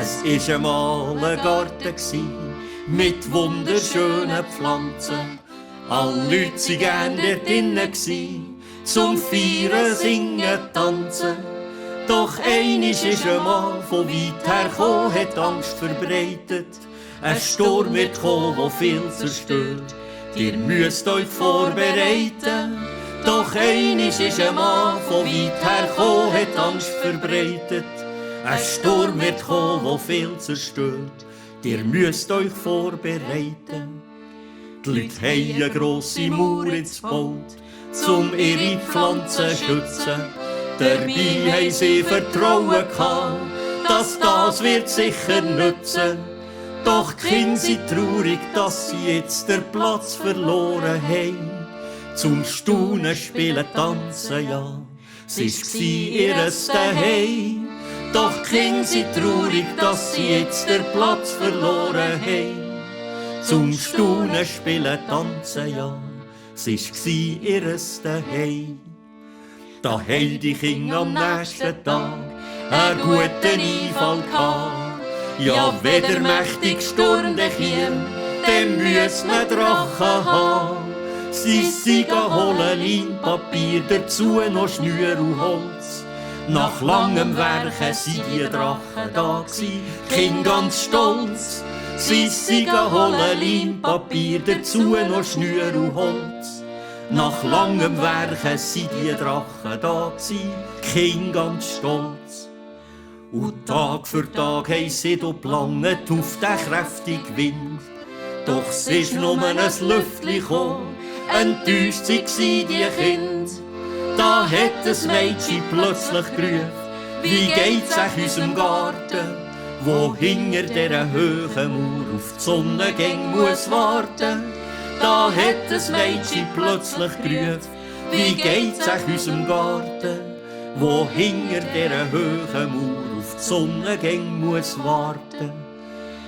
Es war einmal ein Garten mit wunderschönen Pflanzen. Alle Leute waren gern dort drinnen, zum Feiern, Singen, Tanzen. Doch einisch ist einmal von weit her gekommen, hat Angst verbreitet. Ein Sturm wird kommen, der viel zerstört. Ihr müsst euch vorbereiten. Doch einisch ist einmal von weit her gekommen, hat Angst verbreitet. Ein Sturm wird kommen, der viel zerstört. Ihr müsst euch vorbereiten. Die Leute haben eine grosse Mauer jetzt gebaut, um ihre Pflanzen zu schützen. Dabei haben sie Vertrauen gehabt, dass das wird sicher nützen. Doch die Kinder sind traurig, dass sie jetzt den Platz verloren haben. Zum Staunen, Spielen, Tanzen, ja, es war ihr Zuhause. Doch die Kinder sind traurig, dass sie jetzt den Platz verloren haben. Zum Staunen, Spielen, Tanzen, ja, es war ihr Zuhause. Da haben die Kinder am nächsten Tag einen guten Einfall gehabt. Ja, wenn der mächtige Sturm käme, dann müssen wir Drachen haben. Sie sind holen Leinpapier, dazu noch Schnür und Holz. Nach langem Werken sind die Drachen da gsi, Kinder ganz stolz. Sie sind holen Leinpapier, dazu noch Schnür und Holz. Nach langem Werken sind die Drachen da gsi, Kinder ganz stolz. Und Tag für Tag haben sie geplant auf den kräftigen Wind. Doch es ist nur ein Lüftchen gekommen, enttäuscht waren die Kinder. Da hat ein Mädchen plötzlich gerufen, wie geht's euch unserem Garten, wo hinter dieser hohen Mauer auf die Sonne muss warten. Da hat ein Mädchen plötzlich gerufen, wie geht's euch unserem Garten, wo hinter dieser hohen Mauer auf die Sonne muss warten.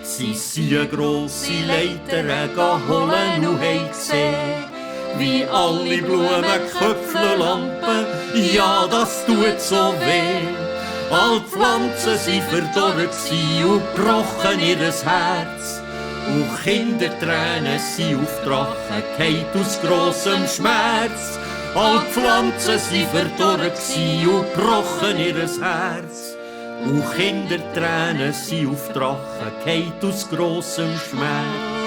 Sie sind eine grosse Leiter holen und haben gesehen, wie alle Blumen, Köpfe, Lampen, ja, das tut so weh. All die Pflanzen sind verdorrt und gebrochen ihr Herz. Und Kindertränen sind auf die Drachen gefallen aus grossem Schmerz. All die Pflanzen sind verdorrt und gebrochen ihr Herz. Und Kindertränen sind auf die Drachen gefallen aus grossem Schmerz.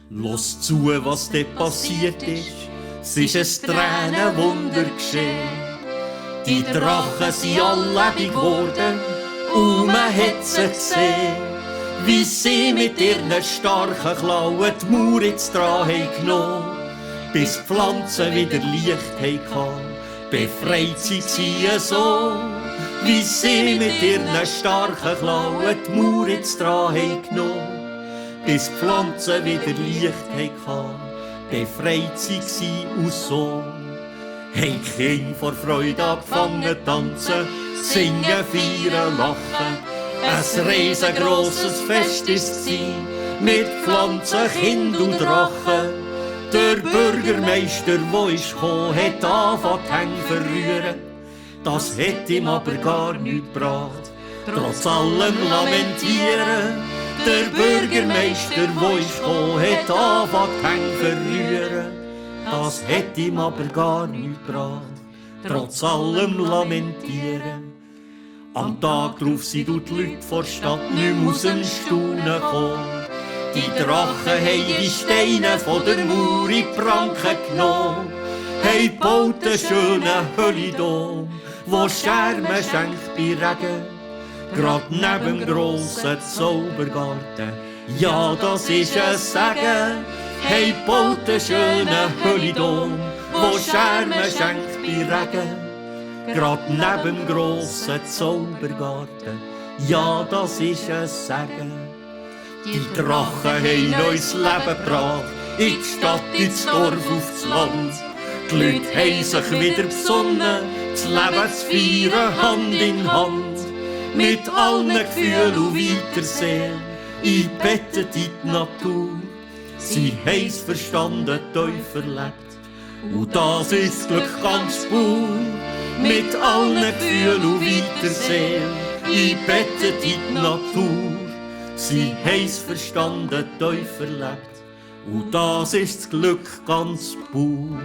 Los zu, was dort passiert ist, es ist ein Tränenwunder geschehen. Die Drachen sind alle lebendig geworden und man hat sie gesehen, wie sie mit ihren starken Klauen die Mauer ins Dran genommen, bis die Pflanzen wieder Licht hatten. Befreit sie so, wie sie mit ihren starken Klauen die Mauer ins Dran genommen, bis die Pflanzen wieder Licht hatten, befreit sie und so. Haben die Kinder vor Freude angefangen tanzen, singen, feiern, lachen. Ein riesengroßes Fest ist es mit Pflanzen, Kind und Drachen. Der Bürgermeister, der ist gekommen, hat angefangen die Hände verrühren. Das hat ihm aber gar nichts gebracht, trotz allem Lamentieren. Der Bürgermeister, der ist gekommen, hat angefangen die Hände verrühren. Das hat ihm aber gar nichts gebracht, trotz allem Lamentieren. Am Tag drauf sind die Leute vor der Stadt nicht mehr aus dem Staunen gekommen. Die Drachen haben die Steine von der Mauer in die Pranken genommen, haben gebaut einen schönen Höllidom, wo Schermen schenkt bei Regen. Grad neben dem grossen Zaubergarten, ja, das ist ein Segen. Hey, baut einen schönen Höllidom, wo Schermen schenkt bei Regen. grad neben dem grossen Zaubergarten. Ja, das ist ein Segen. Die Drachen haben uns Leben gebracht, in die Stadt, ins Dorf, aufs Land. Die Leute haben sich wieder besonnen, das Leben zu feiern, Hand in Hand. Mit allen Gefühlen und Weitersehen, eingebettet in die Natur. Sie haben's verstanden, tief erlebt, und das ist das Glück ganz pur. Mit allen Gefühlen und Weitersehen, eingebettet in die Natur. Sie haben's verstanden, tief erlebt, und das ist das Glück ganz pur.